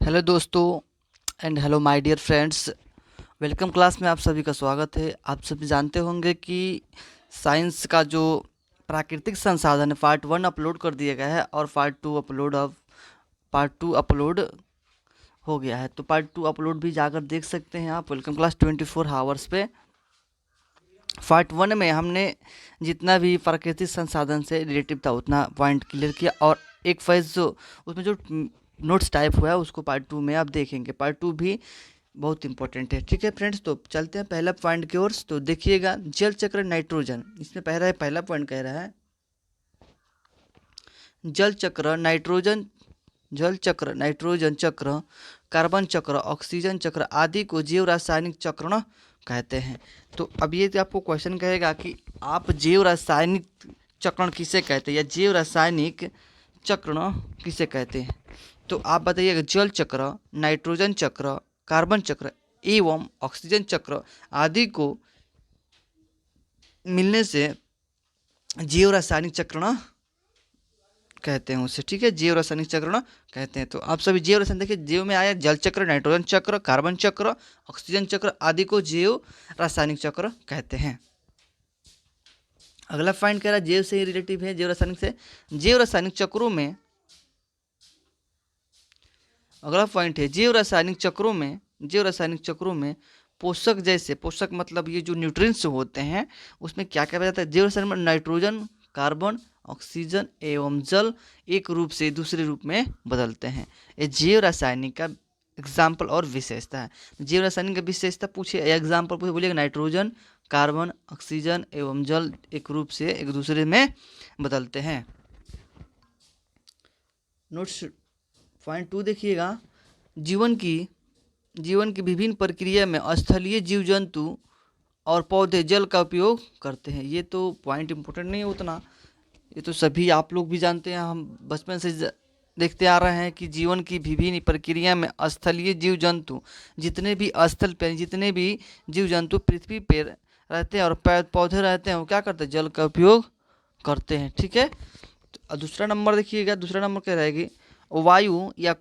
Hello दोस्तों and hello my dear friends. Welcome class में आप सभी का स्वागत है। आप सभी जानते होंगे कि साइंस का जो प्राकृतिक संसाधन है पार्ट 1 अपलोड कर दिया गया है और पार्ट टू अपलोड हो गया है। तो पार्ट 2 अपलोड भी जाकर देख सकते हैं आप वेलकम क्लास 24 आवर्स पे। पार्ट 1 में हमने जितना भी प्राकृतिक संसाधन से रिलेटिव था उतना पॉइंट क्लियर किया और एक फेज जो उसमें जो नोट्स टाइप हुआ है उसको पार्ट 2 में आप देखेंगे। पार्ट 2 भी बहुत इंपॉर्टेंट है। ठीक है फ्रेंड्स, तो चलते हैं पहला पॉइंट की ओर। तो देखिएगा, जल चक्र नाइट्रोजन, इसमें पहला पॉइंट कह रहा है जल चक्र नाइट्रोजन चक्र, कार्बन चक्र, ऑक्सीजन चक्र आदि को जैव रासायनिक चक्रण कहते हैं। तो अब ये आपको क्वेश्चन कहेगा कि आप जैव रासायनिक चक्रण किसे कहते हैं या जैव रासायनिक चक्रण किसे कहते हैं। तो आप बताइएगा जल चक्र, नाइट्रोजन चक्र, कार्बन चक्र एवं ऑक्सीजन चक्र आदि को मिलने से जैव रासायनिक चक्रण कहते हैं उसे। ठीक है, जैव रासायनिक चक्रण कहते हैं। तो आप सभी जैव रसायन देखिए, जैव में आया जल चक्र, नाइट्रोजन चक्र, कार्बन चक्र, ऑक्सीजन चक्र आदि को जैव रासायनिक चक्र कहते हैं। अगला पॉइंट कह रहा है जैव से ही रिलेटिव है, जैव रासायनिक से। जैव रासायनिक चक्रों में अगला पॉइंट है जैव रासायनिक चक्रों में पोषक, जैसे पोषक मतलब ये जो न्यूट्रिएंट्स होते हैं उसमें क्या क्या जाता है। जैव रसायन में नाइट्रोजन, कार्बन, ऑक्सीजन एवं जल एक रूप से दूसरे रूप में बदलते हैं। ये जैव रासायनिक का एग्जाम्पल और विशेषता है। जैव रासायनिक का विशेषता पूछे, एग्जाम्पल पूछे, बोलिएगा नाइट्रोजन, कार्बन, ऑक्सीजन एवं जल एक रूप से एक दूसरे में बदलते हैं। नोट्स पॉइंट 2 देखिएगा, जीवन की विभिन्न प्रक्रिया में स्थलीय जीव जंतु और पौधे जल का उपयोग करते हैं। ये तो पॉइंट इम्पोर्टेंट नहीं है उतना, ये तो सभी आप लोग भी जानते हैं। हम बचपन से देखते आ रहे हैं कि जीवन की विभिन्न प्रक्रिया में स्थलीय जीव जंतु, जितने भी स्थल पर जितने भी जीव जंतु पृथ्वी पर रहते हैं और पौधे रहते हैं वो क्या करते हैं, जल का उपयोग करते हैं। ठीक है, तो दूसरा नंबर देखिएगा, दूसरा नंबर क्या रहेगी, वायु या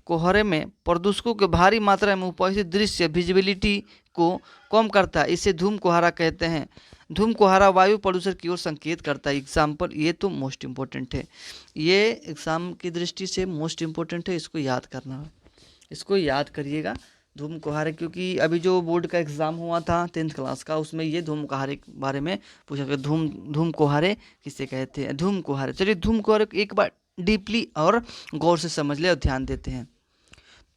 कोहरे में प्रदूषकों के भारी मात्रा में उपस्थित दृश्य विजिबिलिटी को कम करता है, इसे धूम कोहरा कहते हैं। धूम कोहरा वायु प्रदूषण की ओर संकेत करता है। एग्जाम्पल, ये तो मोस्ट इम्पोर्टेंट है, ये एग्जाम की दृष्टि से मोस्ट इम्पोर्टेंट है, इसको याद करना है, इसको याद करिएगा धूम कोहरे। क्योंकि अभी जो बोर्ड का एग्ज़ाम हुआ था 10th क्लास का, उसमें ये धूम कोहरे के बारे में पूछा गया। धूम कोहरे किसे कहते हैं, धूम कोहरे। चलिए धूम कोहरे एक बार डीपली और गौर से समझ ले और ध्यान देते हैं।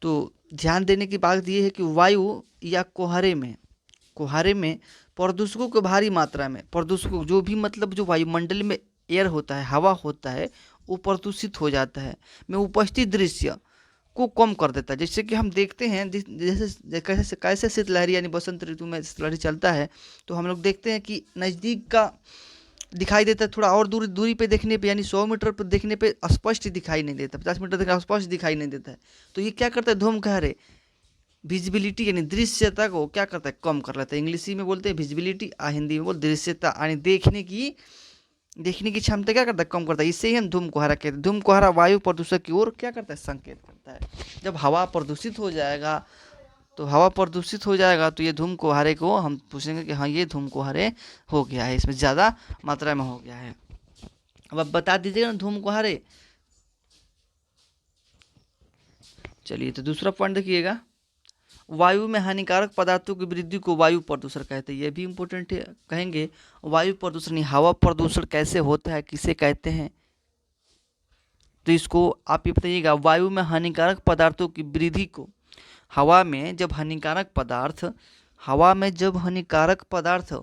तो ध्यान देने की बात यह है कि वायु या कोहरे में प्रदूषकों को भारी मात्रा में, प्रदूषकों जो भी मतलब जो वायुमंडल में एयर होता है, हवा होता है, वो प्रदूषित हो जाता है, में उपस्थित दृश्य को कम कर देता है। जैसे कि हम देखते हैं जैसे कैसे शीतलहरी यानी बसंत ऋतु में शीतलहरी चलता है तो हम लोग देखते हैं कि नज़दीक का दिखाई देता है, थोड़ा और दूरी पे देखने पे यानी 100 मीटर पर देखने पे स्पष्ट दिखाई नहीं देता, 50 मीटर तक स्पष्ट दिखाई नहीं देता है। तो ये क्या करता है, धूम कोहरे विजिबिलिटी यानी दृश्यता को क्या करता है, कम कर लेता है। इंग्लिश में बोलते हैं विजिबिलिटी, हिंदी में बोल दृश्यता यानी देखने की क्षमता क्या करता है, कम करता है। इससे ही हम धूम कोहरा कहते हैं। धूम कोहरा वायु प्रदूषण की ओर क्या करता है, संकेत करता है। जब हवा प्रदूषित हो जाएगा तो ये धूम कोहरे को हम पूछेंगे कि हाँ ये धूम कोहरे हो गया है, इसमें ज़्यादा मात्रा में हो गया है। अब आप बता दीजिएगा ना धूम कोहरे। चलिए तो दूसरा पॉइंट देखिएगा, वायु में हानिकारक पदार्थों की वृद्धि को वायु प्रदूषण कहते हैं। यह भी इम्पोर्टेंट है, कहेंगे वायु प्रदूषण हवा प्रदूषण कैसे होता है, किसे कहते हैं। तो इसको आप ये बताइएगा, वायु में हानिकारक पदार्थों की वृद्धि को हवा में जब हानिकारक पदार्थ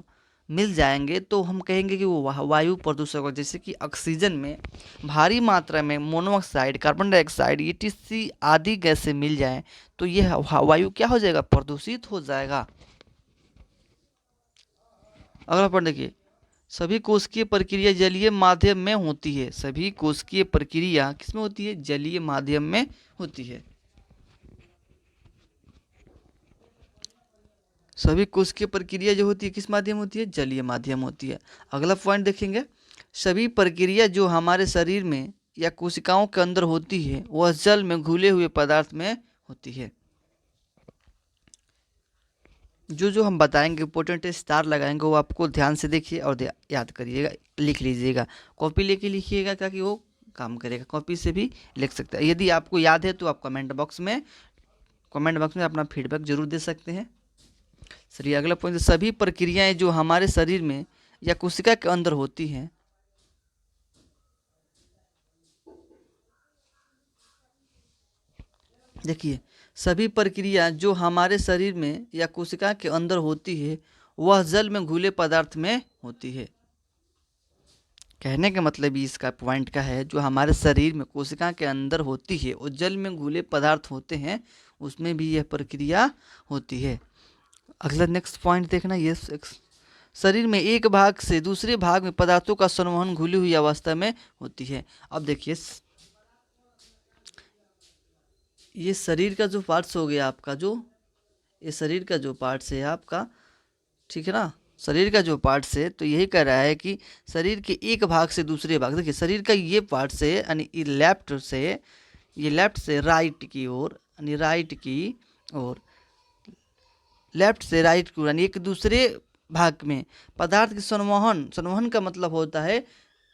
मिल जाएंगे तो हम कहेंगे कि वो वायु प्रदूषक हो। जैसे कि ऑक्सीजन में भारी मात्रा में मोनोऑक्साइड, कार्बन डाइऑक्साइड, ईटीसी आदि गैसें मिल जाएं तो ये वायु क्या हो जाएगा, प्रदूषित हो जाएगा। अगला पॉइंट देखिए, सभी कोशिकीय प्रक्रिया जलीय माध्यम में होती है। सभी कोशिकीय प्रक्रिया किसमें होती है, जलीय माध्यम में होती है। सभी कोशिकीय प्रक्रिया जो होती है किस माध्यम होती है, जलीय माध्यम होती है। अगला पॉइंट देखेंगे, सभी प्रक्रिया जो हमारे शरीर में या कोशिकाओं के अंदर होती है वह जल में घुले हुए पदार्थ में होती है। जो जो हम बताएंगे इंपॉर्टेंट स्टार लगाएंगे वो आपको ध्यान से देखिए और याद करिएगा, लिख लीजिएगा, कॉपी लेके लिखिएगा ताकि वो काम करेगा। कॉपी से भी लिख सकते हैं। यदि आपको याद है तो आप कमेंट बॉक्स में अपना फीडबैक जरूर दे सकते हैं। चलिए अगला पॉइंट, सभी प्रक्रियाएं जो हमारे शरीर में या कोशिका के अंदर होती हैं, देखिए सभी प्रक्रिया जो हमारे शरीर में या कोशिका के अंदर होती है वह जल में घुले पदार्थ में होती है। कहने का मतलब ही इसका पॉइंट का है, जो हमारे शरीर में कोशिका के अंदर होती है और जल में घुले पदार्थ होते हैं उसमें भी यह प्रक्रिया होती है। अगला नेक्स्ट पॉइंट देखना, ये शरीर में एक भाग से दूसरे भाग में पदार्थों का संवहन घुली हुई अवस्था में होती है। अब देखिए ये शरीर का जो पार्ट्स हो गया आपका, जो ये शरीर का जो पार्ट्स है आपका, ठीक है ना, शरीर का जो पार्ट्स है, तो यही कह रहा है कि शरीर के एक भाग से दूसरे भाग, देखिए शरीर का ये पार्ट से यानी ये लेफ्ट से राइट की ओर, यानी राइट की ओर, लेफ्ट से राइट की ओर, यानी एक दूसरे भाग में पदार्थ के संवहन का मतलब होता है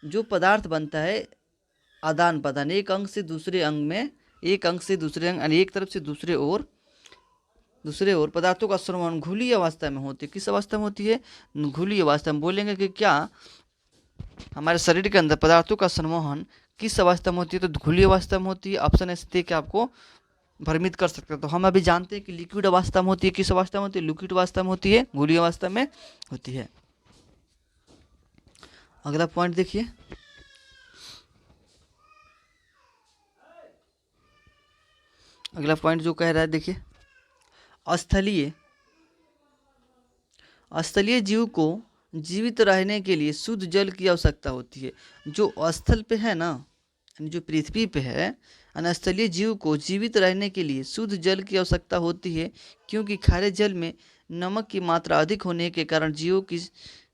जो पदार्थ बनता है आदान प्रदान, एक अंग से दूसरे अंग में, एक अंग से दूसरे अंग, यानी एक तरफ से दूसरे ओर पदार्थों का संवहन घुली अवस्था में होती है। किस अवस्था में होती है? घुली अवस्था में। बोलेंगे कि क्या हमारे शरीर के अंदर पदार्थों का संवहन किस अवस्था में होती है? तो घुली अवस्था में होती है। ऑप्शन ऐसे दे के आपको भ्रमित कर सकते हैं। तो हम अभी जानते हैं कि लिक्विड अवस्था में होती है। किस अवस्था में होती है? लिक्विड अवस्था में होती है, घुली अवस्था में होती है। अगला पॉइंट देखिए, अगला पॉइंट जो कह रहा है, देखिए स्थलीय जीव को जीवित रहने के लिए शुद्ध जल की आवश्यकता होती है। जो स्थल पे है ना, जो पृथ्वी पे है, स्थलीय जीव को जीवित रहने के लिए शुद्ध जल की आवश्यकता होती है, क्योंकि खारे जल में नमक की मात्रा अधिक होने के कारण जीवों की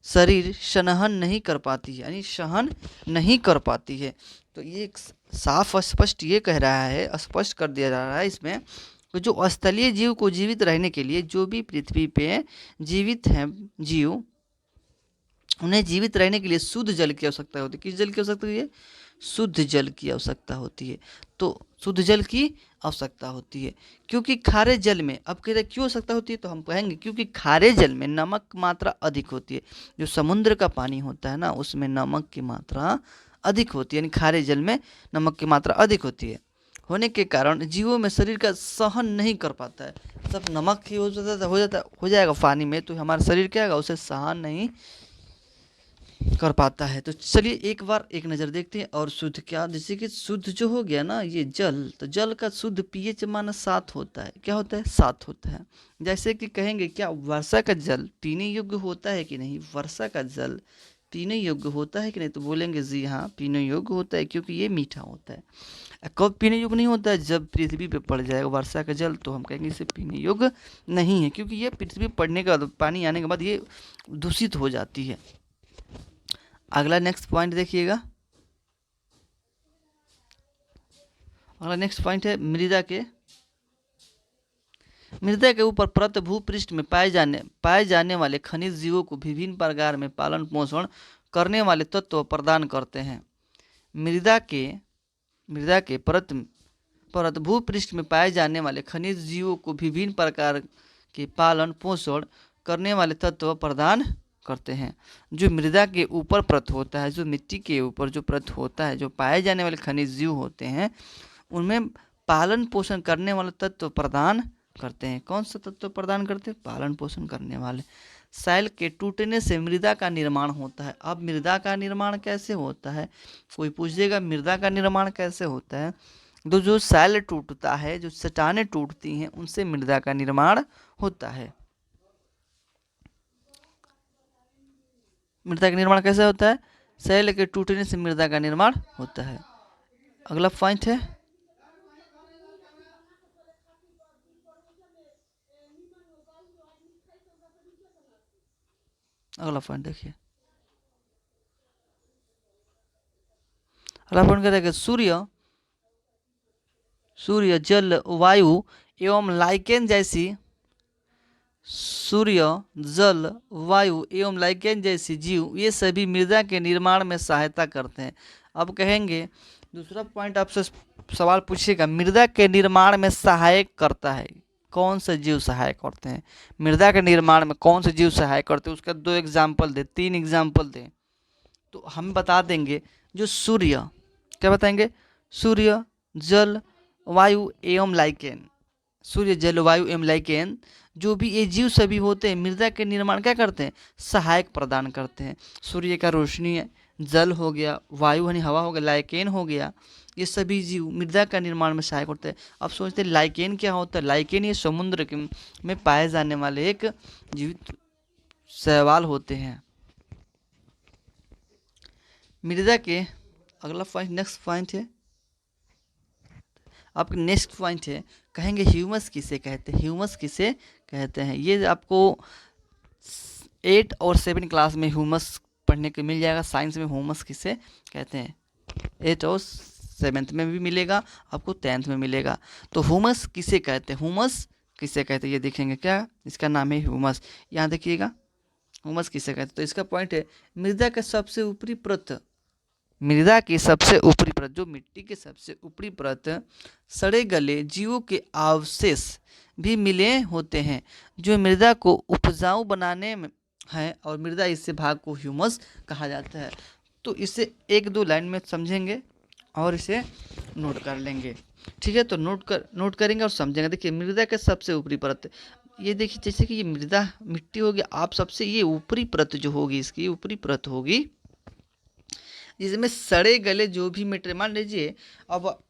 शरीर सहन नहीं कर पाती है, यानी सहन नहीं कर पाती है। तो ये साफ स्पष्ट ये कह रहा है, स्पष्ट कर दिया जा रहा है इसमें, जो स्थलीय जीव को जीवित रहने के लिए, जो भी पृथ्वी पे जीवित हैं जीव, उन्हें जीवित रहने के लिए शुद्ध जल की आवश्यकता होती है। किस जल की आवश्यकता होती है? शुद्ध जल की आवश्यकता होती है। तो शुद्ध जल की आवश्यकता होती है, क्योंकि खारे जल में, अब कह रहे क्यों आवश्यकता होती है, तो हम कहेंगे क्योंकि खारे जल में नमक मात्रा अधिक होती है। जो समुद्र का पानी होता है ना, उसमें नमक की मात्रा अधिक होती है, यानी खारे जल में नमक की मात्रा अधिक होती है, होने के कारण जीवों में शरीर का सहन नहीं कर पाता है। सब नमक ही हो जाएगा पानी में, तो हमारा शरीर क्या होगा, उसे सहन नहीं कर पाता है। तो चलिए एक बार एक नज़र देखते हैं। और शुद्ध क्या, जैसे कि शुद्ध जो हो गया ना ये जल, तो जल का शुद्ध पीएच मान 7 होता है। क्या होता है? 7 होता है। जैसे कि कहेंगे क्या वर्षा का जल पीने योग्य होता है कि नहीं? वर्षा का जल पीने योग्य होता है कि नहीं? तो बोलेंगे जी हाँ पीने योग्य होता है, क्योंकि ये मीठा होता है। कब पीने योग्य नहीं होता है? जब पृथ्वी पे पड़ जाएगा वर्षा का जल, तो हम कहेंगे इसे पीने योग्य नहीं है, क्योंकि ये पृथ्वी पड़ने के बाद, पानी आने के बाद ये दूषित हो जाती है। अगला नेक्स्ट पॉइंट देखिएगा, अगला नेक्स्ट पॉइंट है मृदा के ऊपर परत भूपृष्ठ में पाए जाने वाले खनिज जीवों को विभिन्न प्रकार में पालन पोषण करने वाले तत्व प्रदान करते हैं। मृदा के परत भूपृष्ठ में पाए जाने वाले खनिज जीवों को विभिन्न प्रकार के पालन पोषण करने वाले तत्व प्रदान करते हैं। जो मृदा के ऊपर परत होता है, जो मिट्टी के ऊपर जो परत होता है, जो पाए जाने वाले खनिज जीव होते हैं, उनमें पालन पोषण करने वाले तत्व प्रदान करते हैं। कौन सा तत्व प्रदान करते हैं? पालन पोषण करने वाले। सैल के टूटने से मृदा का निर्माण होता है। अब मृदा का निर्माण कैसे होता है? कोई पूछेगा मृदा का निर्माण कैसे होता है? तो जो सैल टूटता है, जो चट्टानें टूटती हैं, उनसे मृदा का निर्माण होता है। मृदा का निर्माण कैसे होता है? सैल के टूटने से मृदा का निर्माण होता है। अगला पॉइंट है, अगला पॉइंट देखिए, अगला पॉइंट क्या रहेगा, सूर्य जल वायु एवं लाइकेन जैसी जीव ये सभी मृदा के निर्माण में सहायता करते हैं। अब कहेंगे दूसरा पॉइंट आपसे सवाल पूछेगा, मृदा के निर्माण में सहायक करता है, कौन से जीव सहायक करते हैं मृदा के निर्माण में, कौन से जीव सहायक करते हैं, उसका 2 एग्जाम्पल दे, 3 एग्जाम्पल दे। तो हम बता देंगे जो सूर्य, क्या बताएंगे, सूर्य जल वायु एवं लाइकेन, सूर्य जल वायु एवं लाइकेन जो भी ये जीव सभी होते हैं मृदा के निर्माण क्या करते हैं, सहायक प्रदान करते हैं। सूर्य का रोशनी है, जल हो गया, वायु यानी हवा हो गया, लाइकेन हो गया, ये सभी जीव मृदा का निर्माण में सहायक होते हैं। अब सोचते हैं लाइकेन क्या होता है, लाइकेन ये समुद्र में पाए जाने वाले एक जीवित शैवाल होते हैं। मृदा के अगला पॉइंट, नेक्स्ट पॉइंट है आपका, नेक्स्ट पॉइंट है, कहेंगे ह्यूमस किसे कहते हैं, ह्यूमस किसे कहते हैं। ये आपको 8 और 7 क्लास में ह्यूमस पढ़ने को मिल जाएगा, साइंस में ह्यूमस किसे कहते हैं 8 और 7th में भी मिलेगा, आपको 10th में मिलेगा। तो ह्यूमस किसे कहते हैं, ह्यूमस किसे कहते हैं ये देखेंगे, क्या इसका नाम है ह्यूमस। यहाँ देखिएगा ह्यूमस किसे कहते हैं, तो इसका पॉइंट है मृदा का सबसे ऊपरी परत, मृदा की सबसे ऊपरी परत, जो मिट्टी के सबसे ऊपरी परत सड़े गले जीवों के अवशेष भी मिले होते हैं जो मृदा को उपजाऊ बनाने में है, और मृदा इससे भाग को ह्यूमस कहा जाता है। तो इसे 1-2 लाइन में समझेंगे और इसे नोट कर लेंगे, ठीक है। तो नोट करेंगे और समझेंगे। देखिए मृदा के सबसे ऊपरी परत, ये देखिए जैसे कि ये मृदा मिट्टी होगी, आप सबसे ये ऊपरी परत जो होगी, इसकी ऊपरी परत होगी जिसमें सड़े गले जो भी मटेरियल, मान लीजिए अब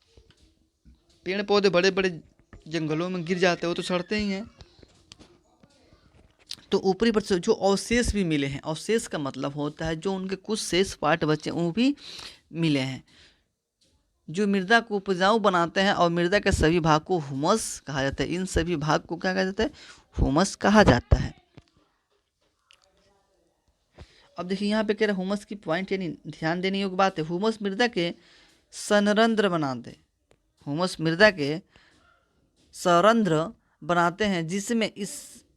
पेड़ पौधे बड़े बड़े जंगलों में गिर जाते हैं, वो तो सड़ते ही हैं, तो ऊपरी परत से जो अवशेष भी मिले हैं, अवशेष का मतलब होता है जो उनके कुछ शेष पार्ट बचे वो भी मिले हैं, जो मृदा को उपजाऊ बनाते हैं, और मृदा के सभी भाग को ह्यूमस कहा जाता है। इन सभी भाग को क्या कहा जाता है, ह्यूमस कहा जाता है। अब देखिए यहाँ पे कह रहे ह्यूमस की पॉइंट यानी ध्यान देने योग्य बात है, ह्यूमस मृदा के संरंध्र बनाते, ह्यूमस मृदा के संरंध्र बनाते हैं जिसमें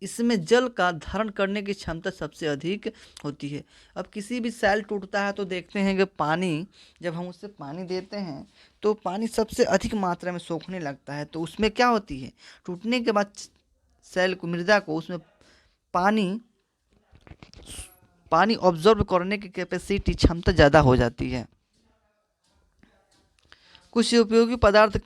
इसमें जल का धारण करने की क्षमता सबसे अधिक होती है। अब किसी भी सेल टूटता है तो देखते हैं कि पानी, जब हम उससे पानी देते हैं तो पानी सबसे अधिक मात्रा में सोखने लगता है, तो उसमें क्या होती है, टूटने के बाद सेल को, मृदा को, उसमें पानी ऑब्जर्व करने की कैपेसिटी, क्षमता ज़्यादा हो जाती है। कुछ उपयोगी पदार्थ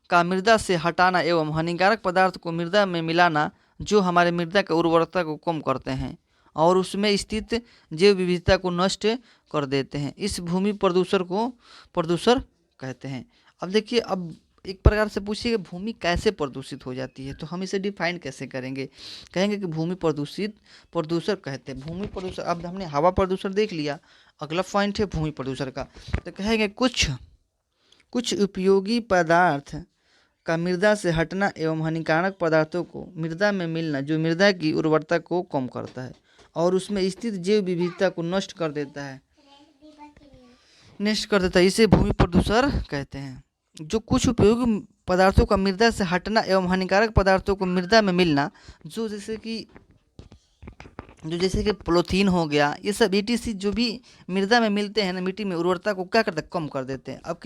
का मृदा से हटाना एवं हानिकारक पदार्थ को मृदा में मिलाना जो हमारे मृदा की उर्वरता को कम करते हैं और उसमें स्थित जैव विविधता को नष्ट कर देते हैं, इस भूमि प्रदूषण को प्रदूषण कहते हैं। अब देखिए, अब एक प्रकार से पूछिए भूमि कैसे प्रदूषित हो जाती है, तो हम इसे डिफाइन कैसे करेंगे, कहेंगे कि भूमि प्रदूषण कहते हैं। भूमि प्रदूषण, अब हमने हवा प्रदूषण देख लिया, अगला पॉइंट है भूमि प्रदूषण का, तो कहेंगे कुछ उपयोगी पदार्थ का मृदा से हटना एवं हानिकारक पदार्थों को मृदा में मिलना जो मृदा की उर्वरता को कम करता है और उसमें स्थित जैव विविधता को नष्ट कर देता है, इसे भूमि प्रदूषण कहते हैं। जो कुछ उपयोगी पदार्थों का मृदा से हटना एवं हानिकारक पदार्थों को मृदा में मिलना जो जैसे कि पॉलीथीन हो गया, ये सब ETC जो भी मृदा में मिलते हैं ना, मिट्टी में उर्वरता को क्या करते हैं, कम कर देते हैं। अब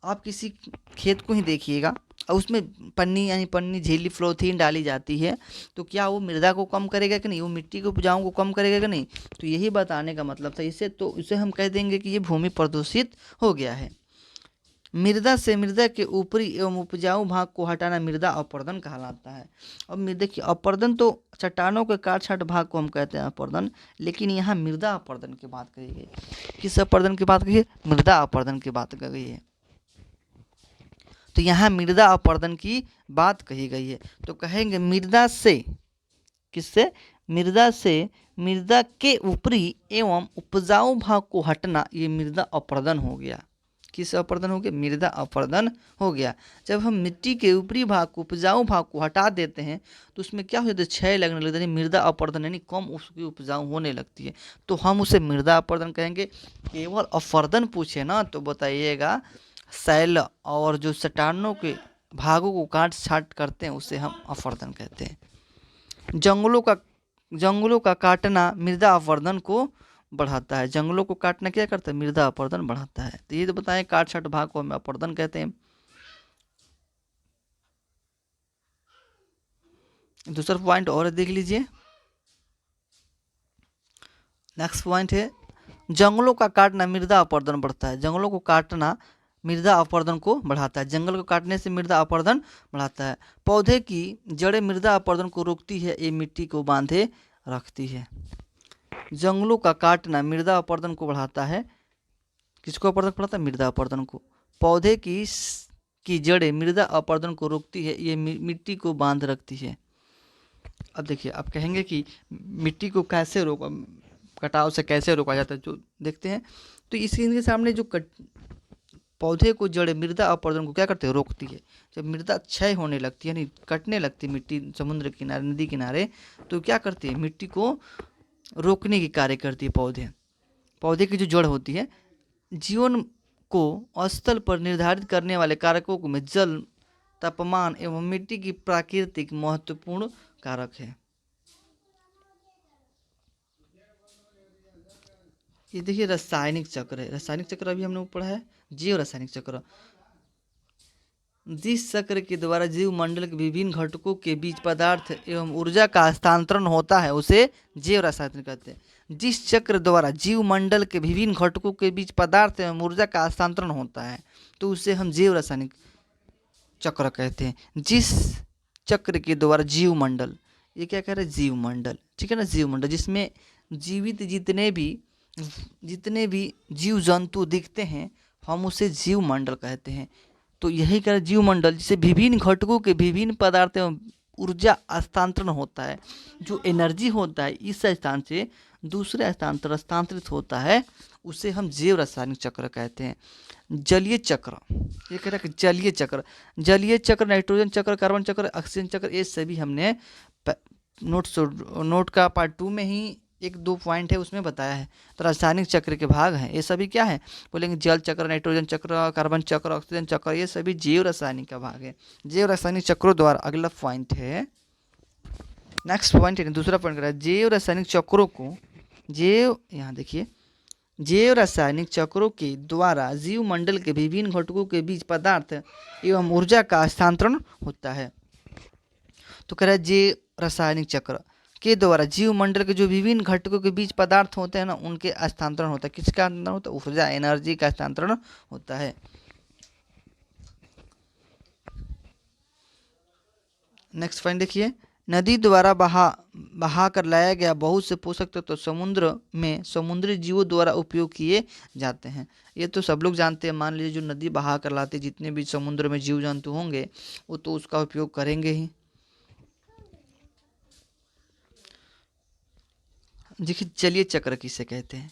आप किसी खेत को ही देखिएगा और उसमें पन्नी झीली पॉलीथीन डाली जाती है, तो क्या वो मृदा को कम करेगा कि नहीं, वो मिट्टी के उपजाऊ को कम करेगा कि नहीं, तो यही बताने का मतलब था। इसे हम कह देंगे कि ये भूमि प्रदूषित हो गया है। मृदा से मृदा के ऊपरी एवं उपजाऊ भाग को हटाना मृदा अपरदन कहलाता है। अब देखिए, अपरदन तो चट्टानों के काट छाट भाग को हम कहते हैं अपरदन, लेकिन यहाँ मृदा अपरदन की बात कही गई। किस अपरदन की बात कही है, मृदा अपरदन की बात कही गई है। तो यहाँ मृदा अपरदन की बात कही गई है, तो कहेंगे मृदा से मृदा के ऊपरी एवं उपजाऊ भाग को हटना, ये मृदा अपरदन हो गया। किस अपरदन हो गया? मृदा अपरदन हो गया। जब हम मिट्टी के ऊपरी भाग को, उपजाऊ भाग को हटा देते हैं तो उसमें क्या हो जाता है? क्षय लगने लगता है, मृदा अपरदन यानी कम उसकी उपजाऊ होने लगती है, तो हम उसे मृदा अपरदन कहेंगे। केवल अपरदन पूछे ना तो बताइएगा शैल और जो चट्टानों के भागों को काट छाट करते हैं उसे हम अपरदन कहते हैं। जंगलों का काटना मृदा अपरदन को बढ़ाता है। जंगलों को काटना क्या करता है? मृदा अपरदन बढ़ाता है। तो ये तो बताएं काट छाट भाग को हम अपरदन कहते हैं। दूसरा पॉइंट और देख लीजिए। नेक्स्ट पॉइंट है जंगलों का काटना मृदा अपरदन बढ़ता है। जंगलों को काटना मृदा अपरदन को बढ़ाता है। जंगल को काटने से मृदा अपरदन बढ़ाता है। पौधे की जड़ें मृदा अपरदन को रोकती है, ये मिट्टी को बांधे रखती है। जंगलों का काटना मृदा अपरदन को बढ़ाता है। किसको अपरदन बढ़ाता है? मृदा अपरदन को। पौधे की जड़ें मृदा अपरदन को रोकती है, ये मिट्टी को बांध रखती है। अब देखिए, आप कहेंगे कि मिट्टी को कैसे रोका, कटाव से कैसे रोका जाता है, जो देखते हैं। तो इनके सामने जो पौधे को जड़ें मृदा अपरदन को क्या करते हैं? रोकती है। जब मृदा क्षय होने लगती है, यानी कटने लगती है मिट्टी समुद्र किनारे, नदी किनारे, तो क्या करती है? मिट्टी को रोकने की कार्य करती है पौधे की जो जड़ होती है। जीवन को स्थल पर निर्धारित करने वाले कारकों में जल, तापमान एवं मिट्टी की प्राकृतिक महत्वपूर्ण कारक है। ये देखिए रासायनिक चक्र है। रासायनिक चक्र अभी हमने पढ़ा है। जीव रासायनिक चक्र, जिस चक्र के द्वारा जीव मंडल के विभिन्न घटकों के बीच पदार्थ एवं ऊर्जा का हस्तांतरण होता है उसे जीव रासायनिक कहते हैं। जिस चक्र द्वारा जीव मंडल के विभिन्न घटकों के बीच पदार्थ एवं ऊर्जा का हस्तांतरण होता है तो उसे हम जीव रासायनिक चक्र कहते हैं। जिस चक्र के द्वारा जीव मंडल, ये क्या कह रहे हैं? जीव मंडल, ठीक है ना, जीव मंडल, जिसमें जीवित जितने भी जीव जंतु दिखते हैं हम उसे जीव मंडल कहते हैं। तो यही कह रहे जीव मंडल, जिसे विभिन्न घटकों के विभिन्न पदार्थ एवं ऊर्जा हस्तांतरण होता है। जो एनर्जी होता है इस स्थान से दूसरे स्थान पर हस्तांतरित होता है उसे हम जैव रासायनिक चक्र कहते हैं। जलीय चक्र, ये कह रहा है कि जलीय चक्र, नाइट्रोजन चक्र, कार्बन चक्र, ऑक्सीजन चक्र, ये सभी हमने नोट का पार्ट 2 में ही 1-2 पॉइंट है उसमें बताया है। तो रासायनिक चक्र के भाग हैं ये सभी। क्या है बोलेंगे? जल चक्र, नाइट्रोजन चक्र, कार्बन चक्र, ऑक्सीजन चक्र, ये सभी जैव रासायनिक का भाग है। जैव रासायनिक चक्रों द्वारा, अगला पॉइंट है, नेक्स्ट पॉइंट है, दूसरा पॉइंट कर रहा है जैव रासायनिक चक्रों को, यहाँ देखिए, जैव रासायनिक चक्रों के द्वारा जीव मंडल के विभिन्न घटकों के बीच पदार्थ एवं ऊर्जा का हस्तांतरण होता है। तो कह रहा है जैव रासायनिक चक्र के द्वारा जीव मंडल के जो विभिन्न घटकों के बीच पदार्थ होते हैं ना, उनके हस्तांतरण होता है। किसका हस्तांतरण होता है? ऊर्जा, एनर्जी का हस्तांतरण होता है। नेक्स्ट पॉइंट देखिए, नदी द्वारा बहा कर लाया गया बहुत से पोषक तत्व तो समुद्र में समुद्री जीवों द्वारा उपयोग किए जाते हैं। ये तो सब लोग जानते हैं। मान लीजिए जो नदी बहा कर लाते, जितने भी समुद्र में जीव जंतु होंगे वो तो उसका उपयोग करेंगे ही। देखिए जलीय चक्र किसे कहते हैं?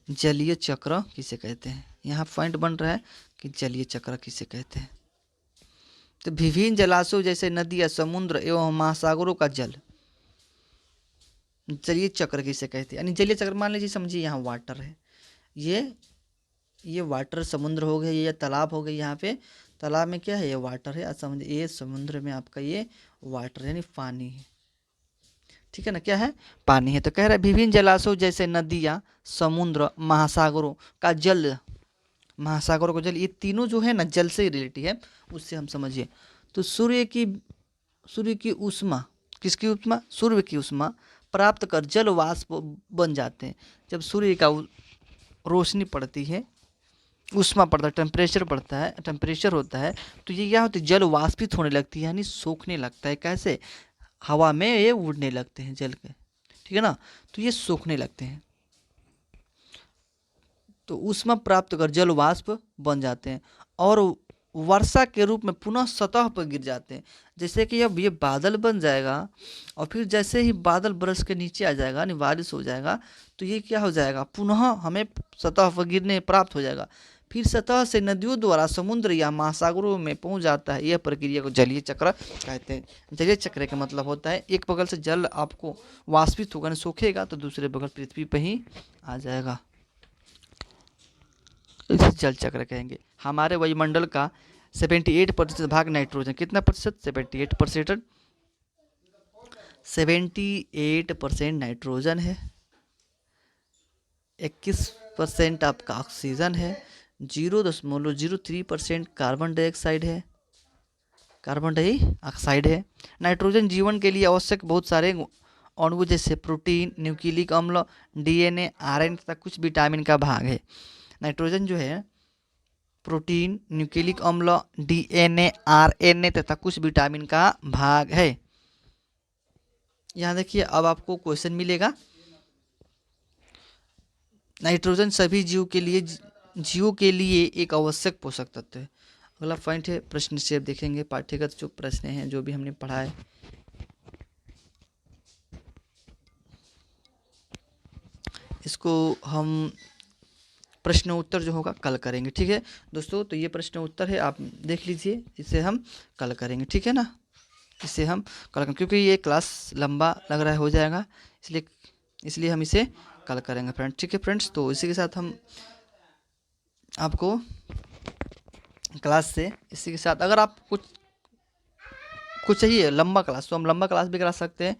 जलीय चक्र किसे कहते हैं? यहाँ पॉइंट बन रहा है कि जलीय चक्र किसे कहते हैं। तो विभिन्न जलाशयों जैसे नदियाँ, समुद्र एवं महासागरों का जल जलीय चक्र किसे कहते हैं? यानी जलीय चक्र मान लीजिए, समझिए यहाँ वाटर है, ये वाटर समुद्र हो गया, ये तालाब हो गया। यहाँ पे तालाब में क्या है? ये वाटर है। समझिए ये समुद्र में आपका ये वाटर यानी पानी है, ठीक है ना, क्या है? पानी है। तो कह रहा है विभिन्न जलाशयों जैसे नदियाँ, समुद्र, महासागरों का जल, महासागरों का जल, ये तीनों जो है ना जल से रिलेटेड है, उससे हम समझिए। तो सूर्य की ऊष्मा, किसकी ऊष्मा? सूर्य की ऊष्मा प्राप्त कर जल वाष्प बन जाते हैं। जब सूर्य का रोशनी पड़ती है, ऊष्मा पड़ता है, टेम्परेचर होता है, तो ये क्या होती है? जल वाष्पित होने लगती है, यानी सूखने लगता है। कैसे? हवा में ये उड़ने लगते हैं जल के, ठीक है ना, तो ये सूखने लगते हैं। तो ऊष्मा प्राप्त कर जल वाष्प बन जाते हैं और वर्षा के रूप में पुनः सतह पर गिर जाते हैं। जैसे कि अब ये बादल बन जाएगा और फिर जैसे ही बादल बरस के नीचे आ जाएगा, यानी बारिश हो जाएगा, तो ये क्या हो जाएगा? पुनः हमें सतह पर गिरने प्राप्त हो जाएगा। फिर सतह से नदियों द्वारा समुद्र या महासागरों में पहुंच जाता है। यह प्रक्रिया को जलीय चक्र कहते हैं। जलीय चक्र का मतलब होता है एक बगल से जल आपको वाष्पित होकर सूखेगा तो दूसरे बगल पृथ्वी पर ही आ जाएगा, इसे जल चक्र कहेंगे। हमारे वायुमंडल का 78% भाग नाइट्रोजन, कितना प्रतिशत? 78%। 78% नाइट्रोजन है, 21% आपका ऑक्सीजन है, 0.03% कार्बन डाइऑक्साइड है, कार्बन डाइऑक्साइड है। नाइट्रोजन जीवन के लिए आवश्यक बहुत सारे अणु जैसे प्रोटीन, न्यूक्लिक अम्ल, डीएनए, आरएनए तथा कुछ विटामिन का भाग है। नाइट्रोजन जो है प्रोटीन, न्यूक्लिक अम्ल, डीएनए, आरएनए तथा कुछ विटामिन का भाग है। यहाँ देखिए अब आपको क्वेश्चन मिलेगा, नाइट्रोजन सभी जीवों के लिए एक आवश्यक पोषक तत्व है। अगला पॉइंट है प्रश्न से देखेंगे, पाठ्यगत जो प्रश्न हैं जो भी हमने पढ़ा है इसको हम प्रश्न उत्तर जो होगा कल करेंगे, ठीक है दोस्तों। तो ये प्रश्न उत्तर है, आप देख लीजिए, इसे हम कल करेंगे, ठीक है ना। इसे हम कल करेंगे क्योंकि ये क्लास लंबा लग रहा है, हो जाएगा, इसलिए हम इसे कल करेंगे फ्रेंड्स, ठीक है फ्रेंड्स। तो इसी के साथ हम आपको क्लास से इसी के साथ अगर आप कुछ चाहिए लंबा क्लास तो हम लंबा क्लास भी करा सकते हैं,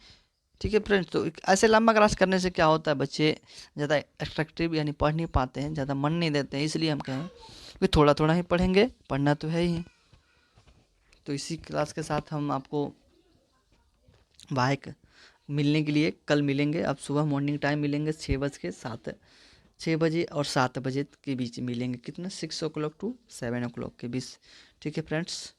ठीक है फ्रेंड्स। तो ऐसे लंबा क्लास करने से क्या होता है, बच्चे ज़्यादा एट्रैक्टिव यानी पढ़ नहीं पाते हैं, ज़्यादा मन नहीं देते हैं, इसलिए हम कहें कि थोड़ा थोड़ा ही पढ़ेंगे, पढ़ना तो है ही। तो इसी क्लास के साथ हम आपको बाइक मिलने के लिए कल मिलेंगे। अब सुबह मॉर्निंग टाइम मिलेंगे 6 बजे और 7 बजे के बीच मिलेंगे, कितना 6 o'clock to 7 o'clock के बीच, ठीक है फ्रेंड्स।